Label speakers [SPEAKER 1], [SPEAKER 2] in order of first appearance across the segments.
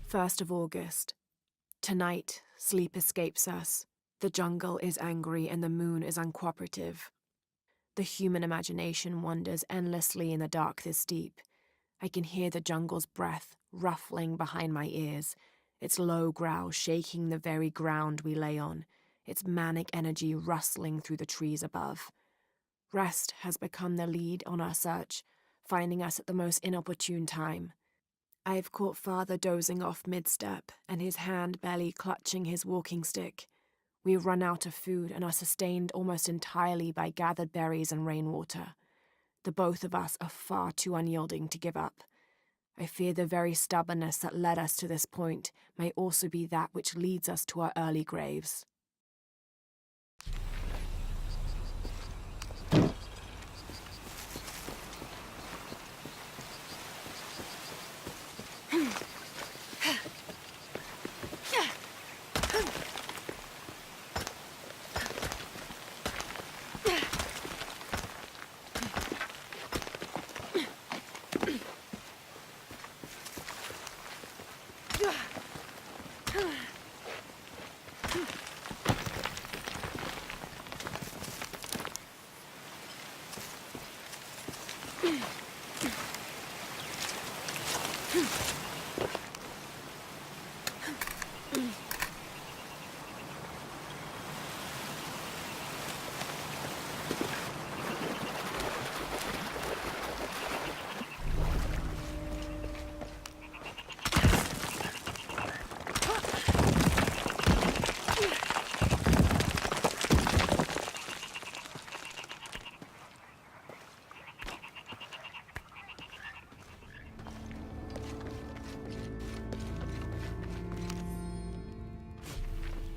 [SPEAKER 1] First of August. Tonight, sleep escapes us. The jungle is angry and the moon is uncooperative. The human imagination wanders endlessly in the dark this deep. I can hear the jungle's breath ruffling behind my ears, its low growl shaking the very ground we lay on, its manic energy rustling through the trees above. Rest has become the lead on our search, finding us at the most inopportune time. I've caught Father dozing off mid-step and his hand barely clutching his walking stick. We run out of food and are sustained almost entirely by gathered berries and rainwater. The both of us are far too unyielding to give up. I fear the very stubbornness that led us to this point may also be that which leads us to our early graves.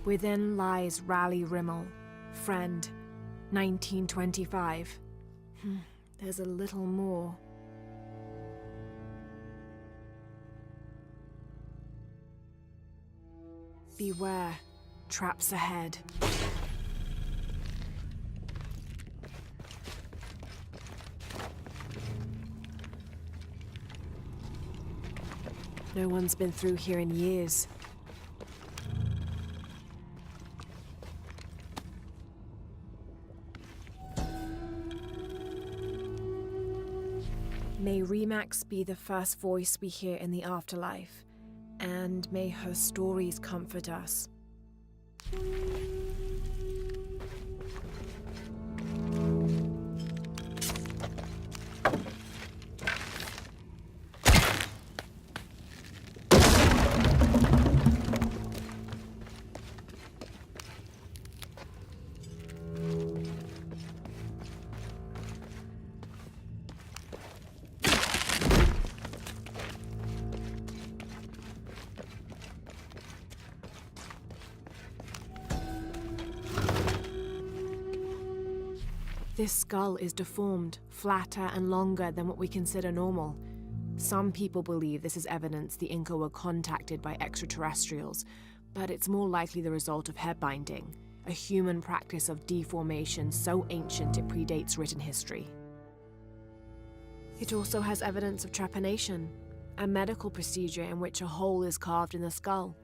[SPEAKER 1] Within lies Raleigh Rimmel, friend, 1925. There's a little more. Beware, traps ahead. No one's been through here in years. May Remax be the first voice we hear in the afterlife, and may her stories comfort us. This skull is deformed, flatter and longer than what we consider normal. Some people believe this is evidence the Inca were contacted by extraterrestrials, but it's more likely the result of head binding, a human practice of deformation so ancient it predates written history. It also has evidence of trepanation, a medical procedure in which a hole is carved in the skull.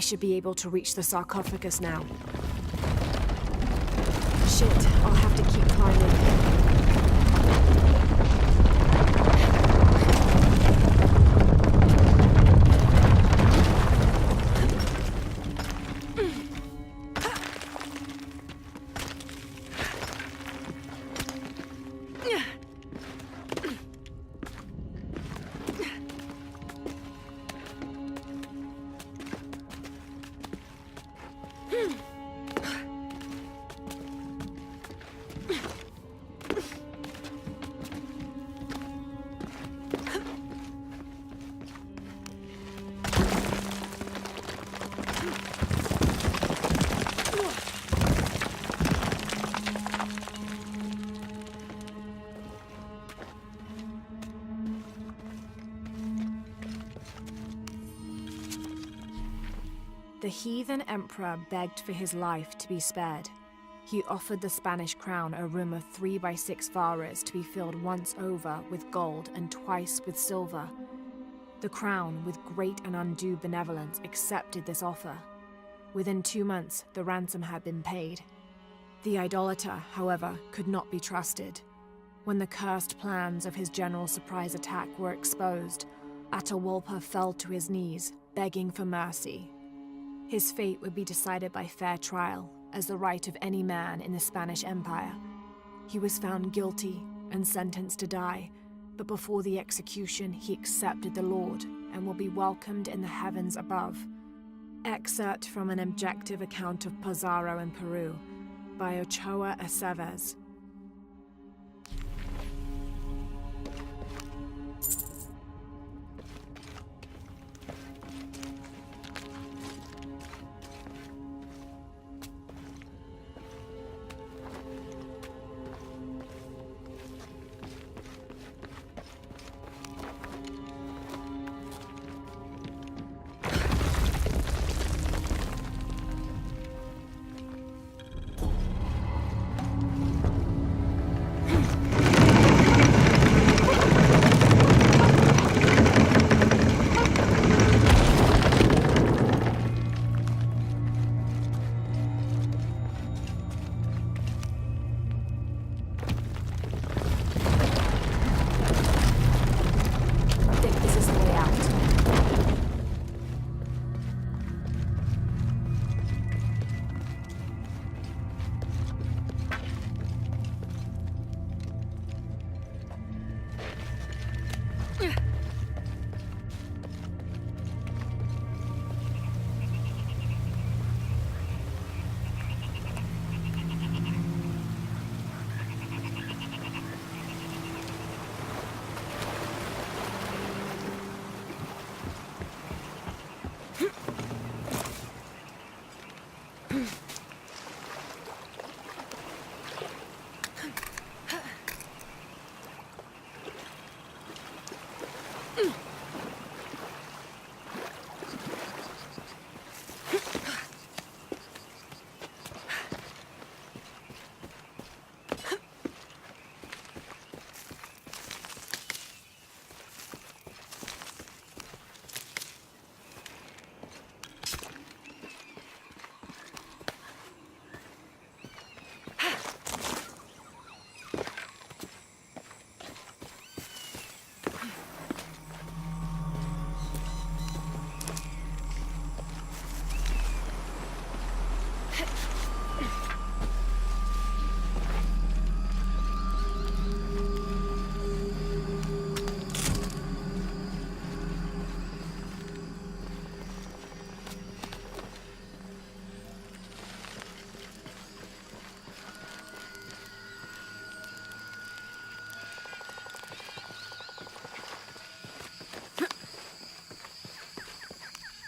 [SPEAKER 1] should be able to reach the sarcophagus now. Shit, I'll have to keep climbing. The heathen emperor begged for his life to be spared. He offered the Spanish crown a room of 3 by 6 varas to be filled once over with gold and twice with silver. The crown, with great and undue benevolence, accepted this offer. Within 2 months, the ransom had been paid. The idolater, however, could not be trusted. When the cursed plans of his general surprise attack were exposed, Atahualpa fell to his knees, begging for mercy. His fate would be decided by fair trial, as the right of any man in the Spanish Empire. He was found guilty and sentenced to die, but before the execution he accepted the Lord and will be welcomed in the heavens above. Excerpt from an objective account of Pizarro in Peru by Ochoa Aceves.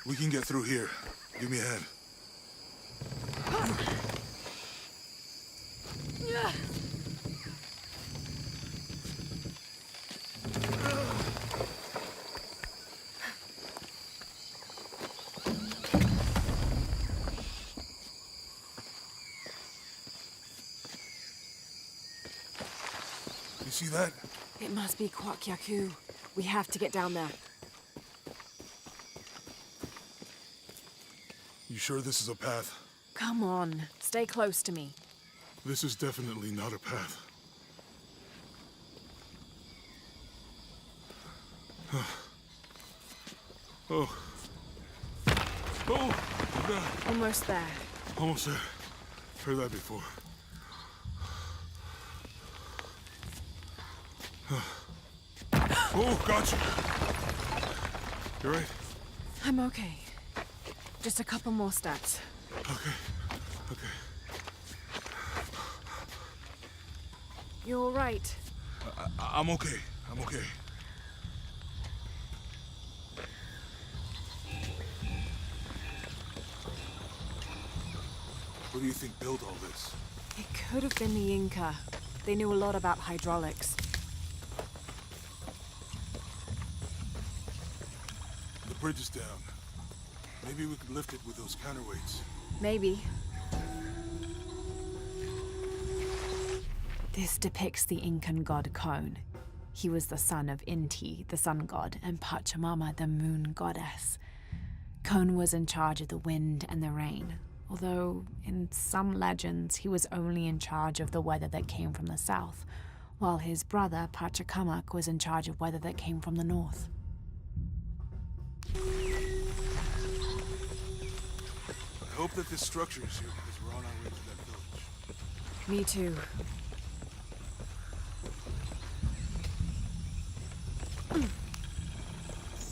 [SPEAKER 2] We can get through here. Give me a hand. You see that?
[SPEAKER 1] It must be Kwakyaku. We have to get down there.
[SPEAKER 2] sure this is a path?
[SPEAKER 1] Come on, stay close to me.
[SPEAKER 2] This is definitely not a path. Oh. Oh! God.
[SPEAKER 1] Almost there.
[SPEAKER 2] Almost there. Heard that before. Oh, gotcha. You right?
[SPEAKER 1] I'm okay. Just a couple more steps.
[SPEAKER 2] Okay. Okay.
[SPEAKER 1] You're all right.
[SPEAKER 2] I'm okay. I'm okay. What do you think built all this?
[SPEAKER 1] It could have been the Inca. They knew a lot about hydraulics.
[SPEAKER 2] The bridge is down. Maybe we could lift it with those counterweights.
[SPEAKER 1] Maybe. This depicts the Incan god Kon. He was the son of Inti, the sun god, and Pachamama, the moon goddess. Kon was in charge of the wind and the rain, although in some legends he was only in charge of the weather that came from the south, while his brother Pachacamac was in charge of weather that came from the north.
[SPEAKER 2] I hope that this structure is here because we're on our way to that village.
[SPEAKER 1] Me too.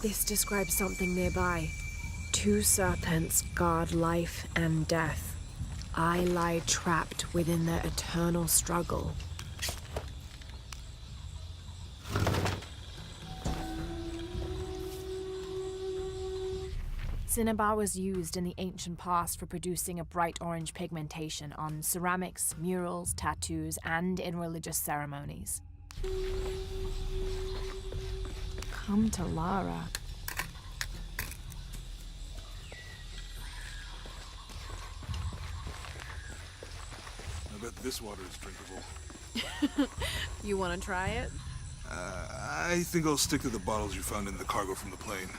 [SPEAKER 1] This describes something nearby. 2 serpents guard life and death. I lie trapped within their eternal struggle. Cinnabar was used in the ancient past for producing a bright orange pigmentation on ceramics, murals, tattoos, and in religious ceremonies. Come to Lara.
[SPEAKER 2] I bet this water is drinkable.
[SPEAKER 1] You want to try it?
[SPEAKER 2] I think I'll stick to the bottles you found in the cargo from the plane.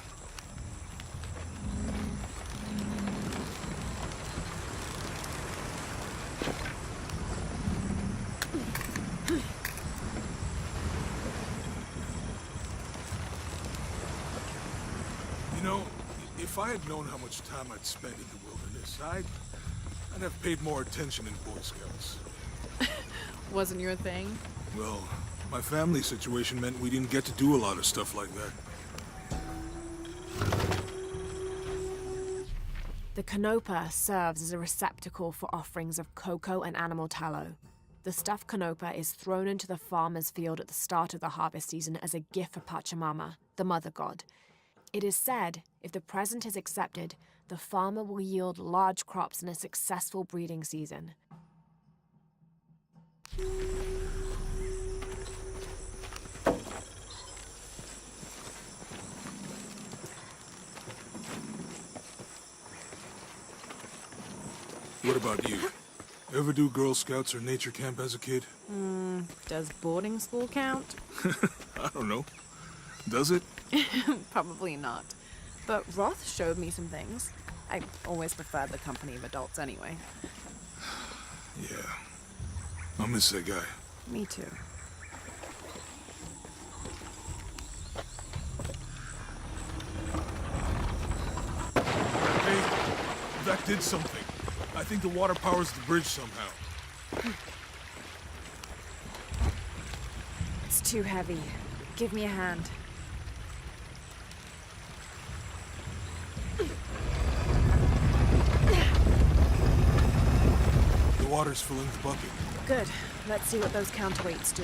[SPEAKER 2] You know, if I had known how much time I'd spent in the wilderness, I'd have paid more attention in Boy Scouts.
[SPEAKER 1] Wasn't your thing?
[SPEAKER 2] Well, my family situation meant we didn't get to do a lot of stuff like that.
[SPEAKER 1] The canopa serves as a receptacle for offerings of cocoa and animal tallow. The stuffed canopa is thrown into the farmer's field at the start of the harvest season as a gift for Pachamama, the mother god. It is said, if the present is accepted, the farmer will yield large crops in a successful breeding season.
[SPEAKER 2] What about you? Ever do Girl Scouts or nature camp as a kid?
[SPEAKER 1] Does boarding school count?
[SPEAKER 2] I don't know. Does it?
[SPEAKER 1] Probably not. But Roth showed me some things. I always preferred the company of adults anyway.
[SPEAKER 2] Yeah. I'll miss that guy.
[SPEAKER 1] Me too.
[SPEAKER 2] Hey, that did something. I think the water powers the bridge somehow.
[SPEAKER 1] It's too heavy. Give me a hand.
[SPEAKER 2] The water's filling the bucket.
[SPEAKER 1] Good. Let's see what those counterweights do.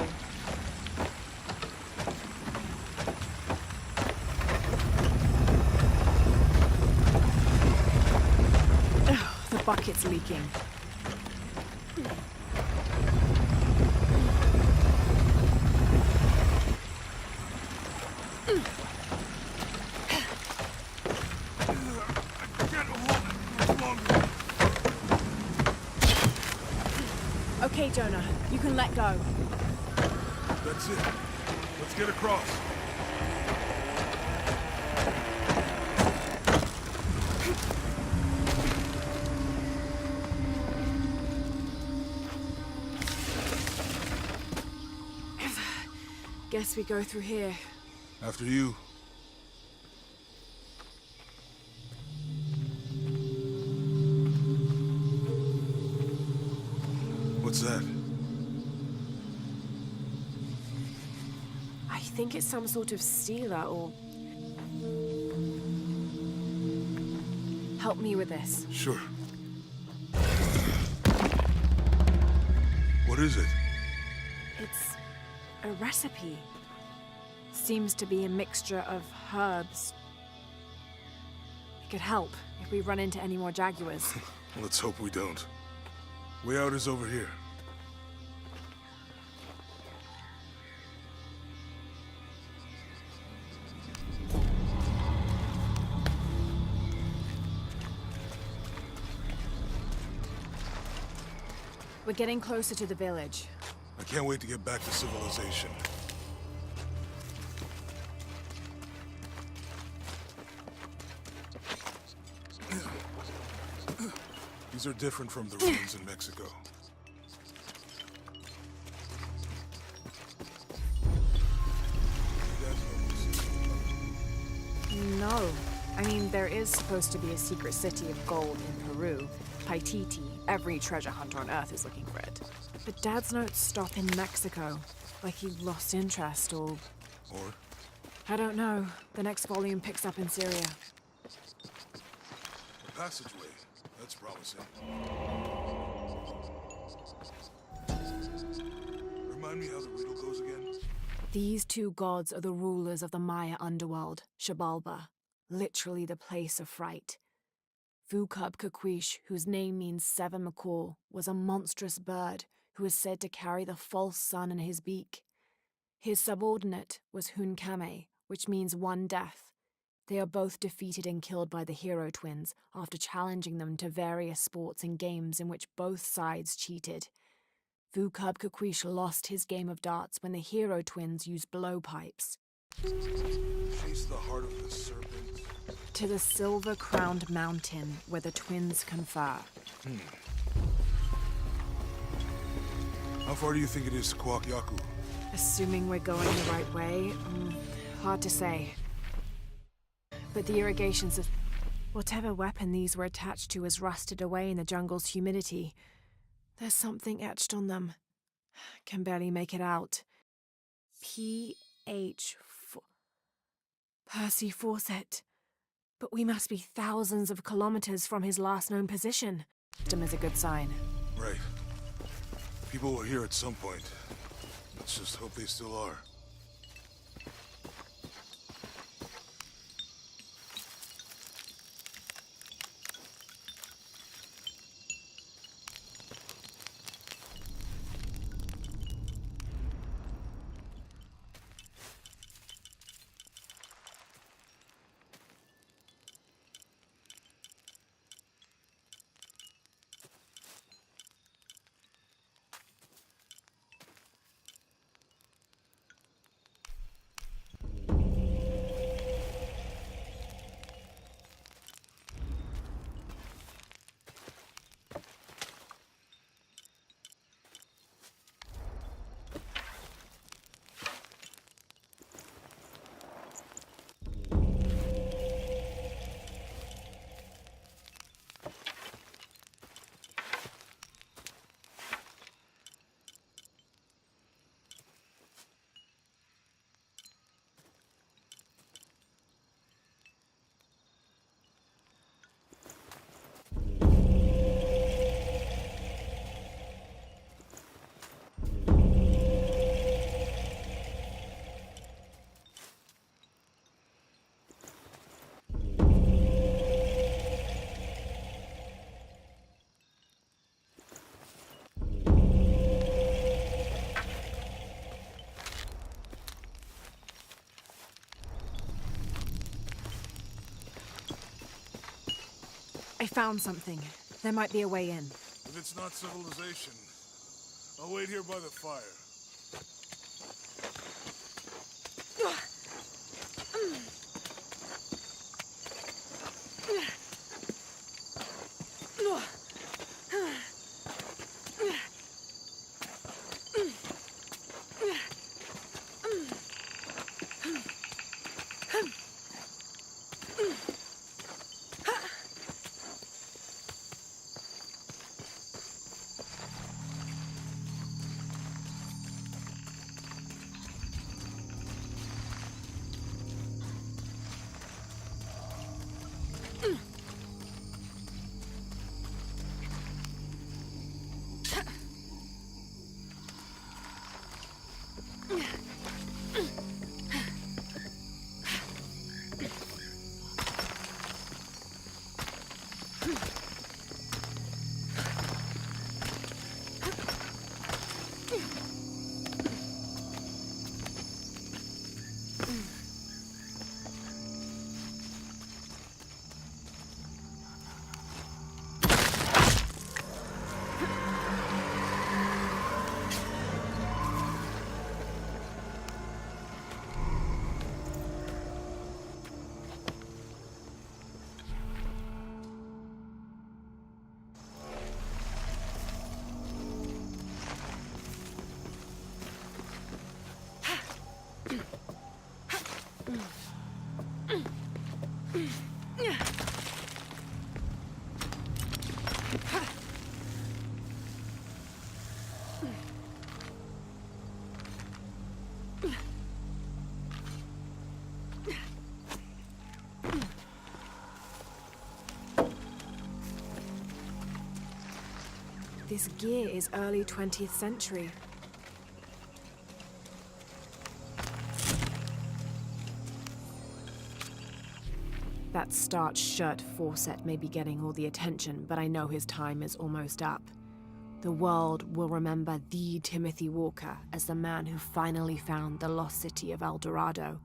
[SPEAKER 1] Ugh, the bucket's leaking. Okay, Jonah, you can let go.
[SPEAKER 2] That's it. Let's get across.
[SPEAKER 1] guess we go through here.
[SPEAKER 2] After you. What's that?
[SPEAKER 1] I think it's some sort of sealer or... Help me with this.
[SPEAKER 2] Sure. What is it?
[SPEAKER 1] It's a recipe. Seems to be a mixture of herbs. It could help if we run into any more jaguars.
[SPEAKER 2] Let's hope we don't. Way out is over here.
[SPEAKER 1] We're getting closer to the village.
[SPEAKER 2] I can't wait to get back to civilization. These are different from the ruins in Mexico.
[SPEAKER 1] No. I mean, there is supposed to be a secret city of gold in Peru. Paititi. Every treasure hunter on Earth is looking for it. But Dad's notes stop in Mexico. Like he lost interest or...
[SPEAKER 2] Or?
[SPEAKER 1] I don't know. The next volume picks up in Syria.
[SPEAKER 2] A passageway. That's promising. Remind me how the riddle goes again?
[SPEAKER 1] These two gods are the rulers of the Maya underworld, Xibalba, literally the place of fright. Vucub-Kakwish, whose name means seven macaw, was a monstrous bird who is said to carry the false sun in his beak. His subordinate was Hunkame, which means one death. They are both defeated and killed by the hero twins after challenging them to various sports and games in which both sides cheated. Vucub-Kakwish lost his game of darts when the hero twins used blowpipes.
[SPEAKER 2] Chase the heart of the serpent.
[SPEAKER 1] To the silver-crowned mountain where the twins confer.
[SPEAKER 2] How far do you think it is to Kwakyaku?
[SPEAKER 1] Assuming we're going the right way, hard to say. But the irrigation system... Whatever weapon these were attached to has rusted away in the jungle's humidity. There's something etched on them. Can barely make it out. P.H. Percy Fawcett. But we must be thousands of kilometers from his last known position. System is a good sign.
[SPEAKER 2] Right. People were here at some point. Let's just hope they still are.
[SPEAKER 1] I found something. There might be a way in.
[SPEAKER 2] If it's not civilization, I'll wait here by the fire.
[SPEAKER 1] This gear is early 20th century. That starched shirt Fawcett may be getting all the attention, but I know his time is almost up. The world will remember the Timothy Walker as the man who finally found the lost city of El Dorado.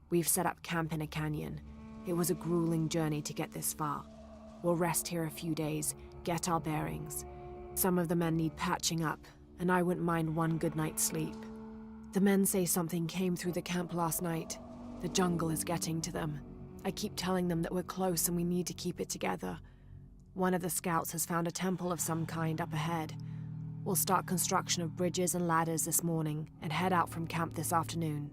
[SPEAKER 1] We've set up camp in a canyon. It was a grueling journey to get this far. We'll rest here a few days, get our bearings. Some of the men need patching up, and I wouldn't mind one good night's sleep. The men say something came through the camp last night. The jungle is getting to them. I keep telling them that we're close and we need to keep it together. One of the scouts has found a temple of some kind up ahead. We'll start construction of bridges and ladders this morning and head out from camp this afternoon.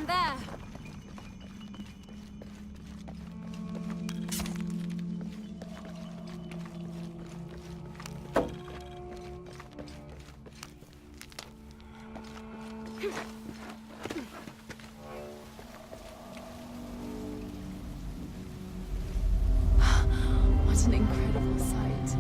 [SPEAKER 3] There. What an incredible sight.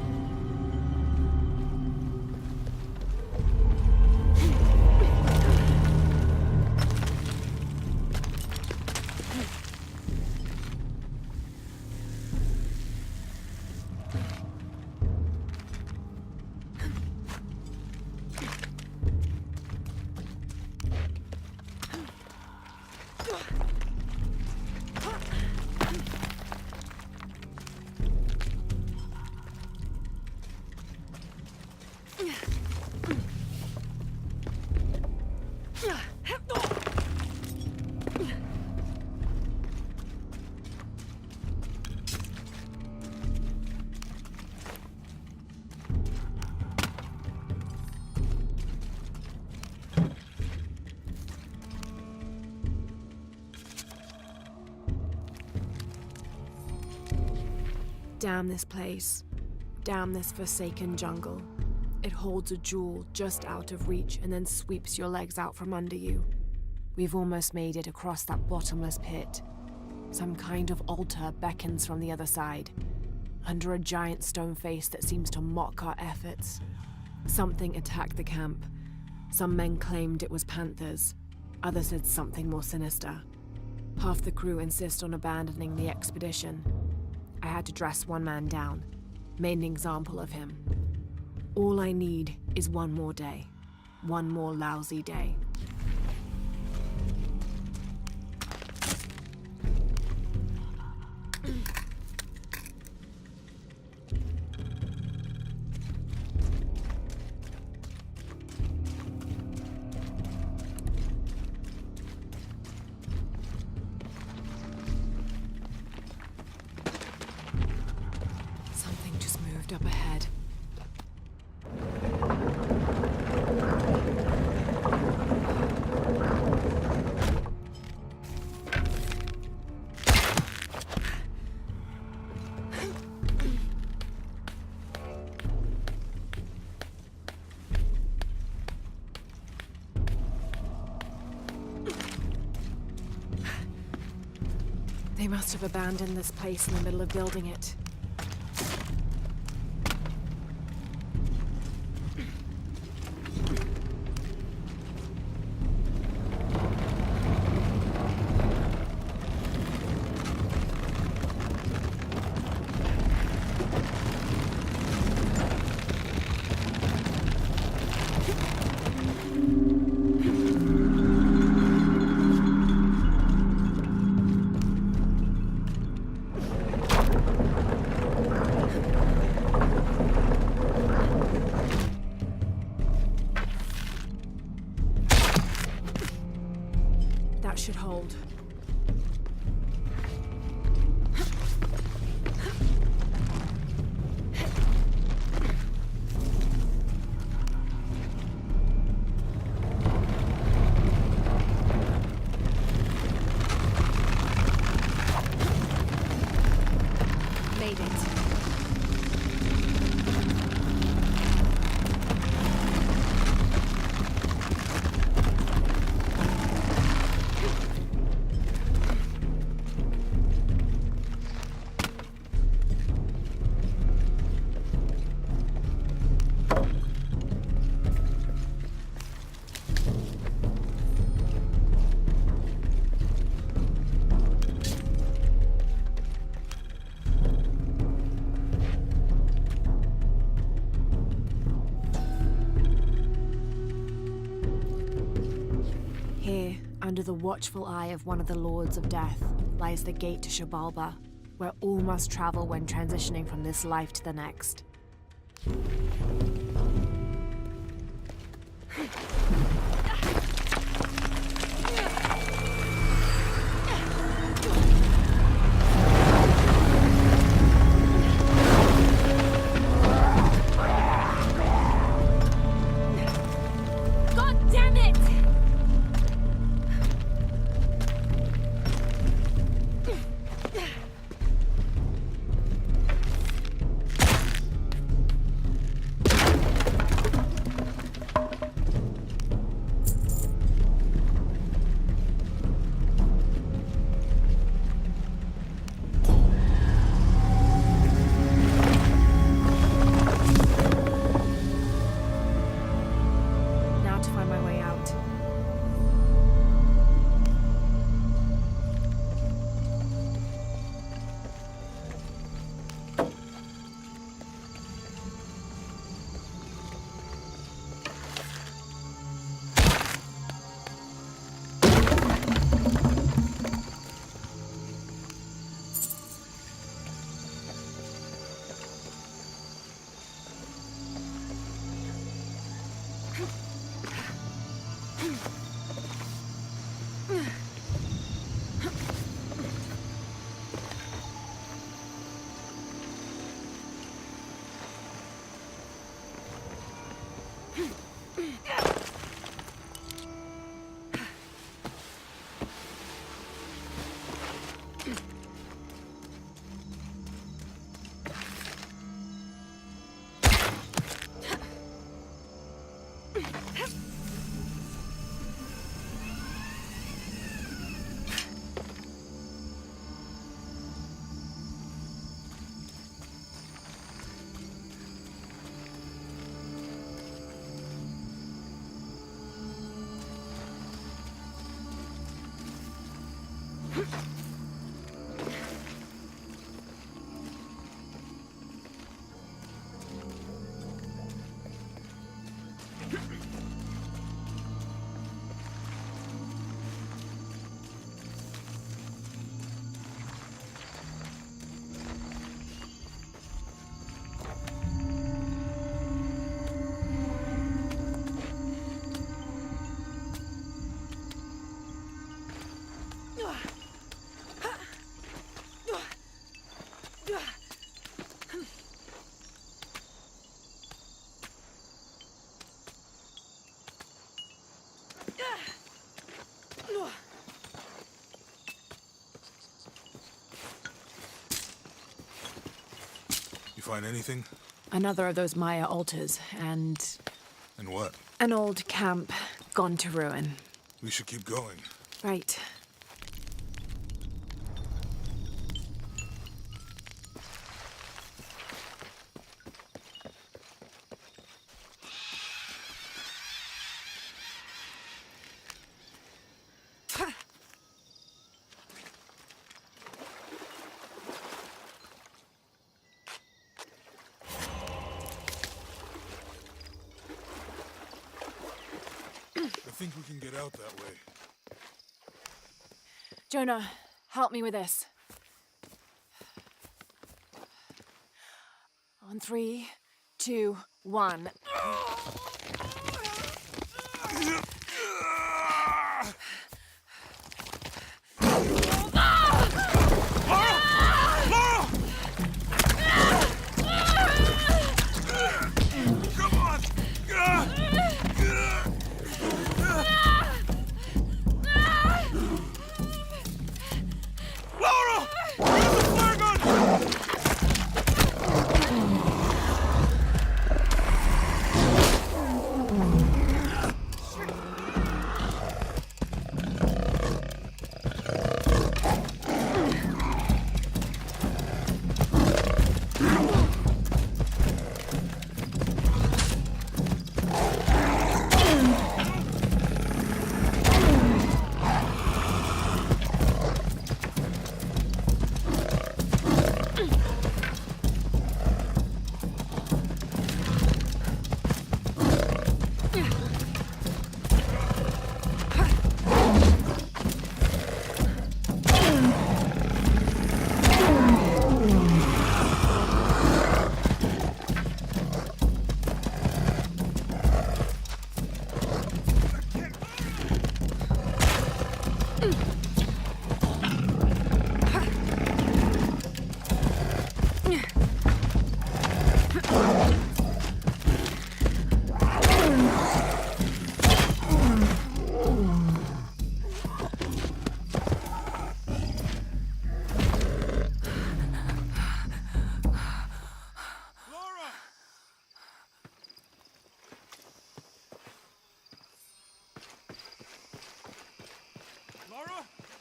[SPEAKER 1] Damn this place. Damn this forsaken jungle. It holds a jewel just out of reach and then sweeps your legs out from under you. We've almost made it across that bottomless pit. Some kind of altar beckons from the other side, under a giant stone face that seems to mock our efforts. Something attacked the camp. Some men claimed it was panthers. Others said something more sinister. Half the crew insist on abandoning the expedition. I had to dress one man down, made an example of him. All I need is one more day. One more lousy day. Something just moved up ahead. They must have abandoned this place in the middle of building it. That should hold. Made it. Here, under the watchful eye of one of the Lords of Death, lies the gate to Xibalba, where all must travel when transitioning from this life to the next.
[SPEAKER 3] God damn it!
[SPEAKER 1] Now to find my way out.
[SPEAKER 2] You find anything?
[SPEAKER 1] Another of those Maya altars, and
[SPEAKER 2] And what?
[SPEAKER 1] an old camp gone to ruin.
[SPEAKER 2] We should keep going.
[SPEAKER 1] Right.
[SPEAKER 2] think we can get out that way.
[SPEAKER 1] Jonah, help me with this. On 3, 2, 1.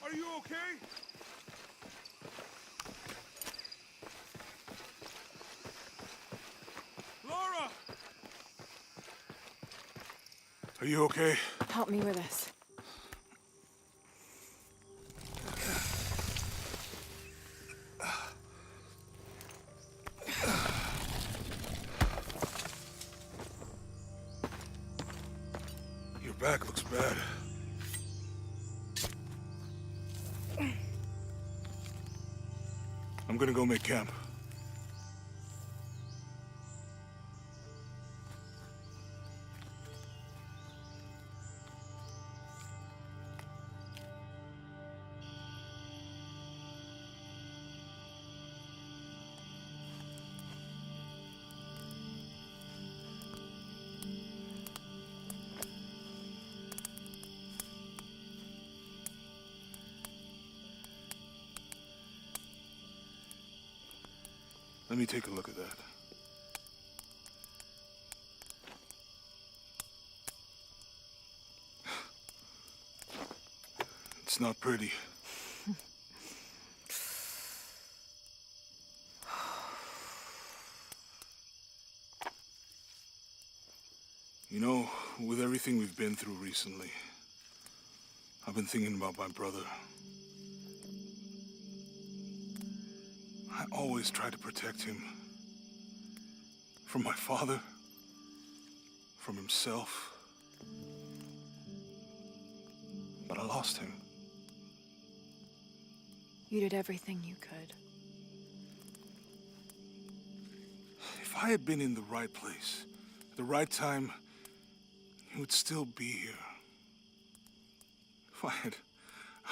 [SPEAKER 2] Are you okay? Laura! Are you okay?
[SPEAKER 1] Help me with this.
[SPEAKER 2] Your back looks bad. I'm gonna go make camp. Let me take a look at that. It's not pretty. You know, with everything we've been through recently, I've been thinking about my brother. I always tried to protect him. From my father. From himself. But I lost him.
[SPEAKER 1] You did everything you could.
[SPEAKER 2] If I had been in the right place, at the right time, he would still be here. If I had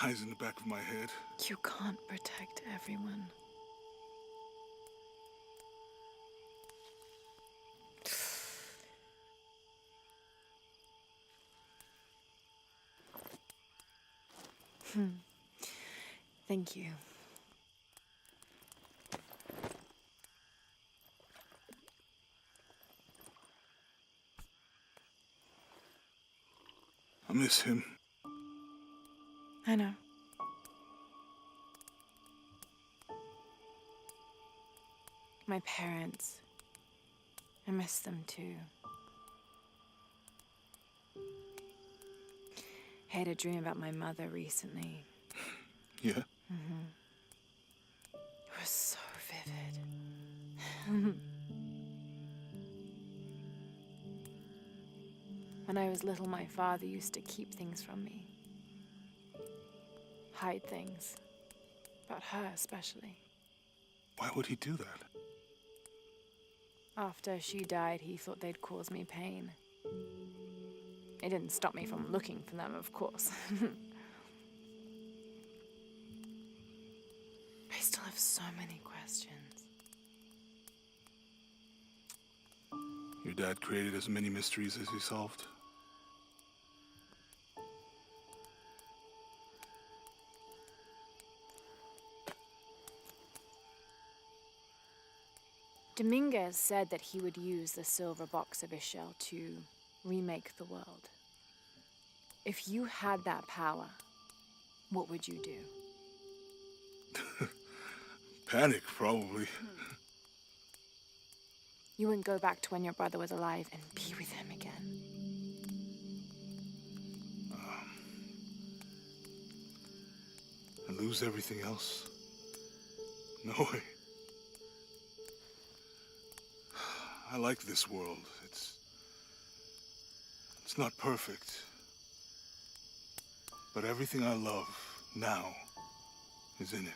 [SPEAKER 2] eyes in the back of my head.
[SPEAKER 1] You can't protect everyone. Thank you.
[SPEAKER 2] I miss him.
[SPEAKER 1] I know. My parents. I miss them too. I had a dream about my mother recently.
[SPEAKER 2] Yeah?
[SPEAKER 1] It was so vivid. When I was little, my father used to keep things from me. Hide things. About her, especially.
[SPEAKER 2] Why would he do that?
[SPEAKER 1] After she died, he thought they'd cause me pain. It didn't stop me from looking for them, of course. I still have so many questions.
[SPEAKER 2] Your dad created as many mysteries as he solved.
[SPEAKER 1] Dominguez said that he would use the silver box of Ishel to remake the world. If you had that power, what would you do?
[SPEAKER 2] Panic, probably.
[SPEAKER 1] You wouldn't go back to when your brother was alive and be with him again.
[SPEAKER 2] And lose everything else? No way. I like this world. It's not perfect. But everything I love now is in it.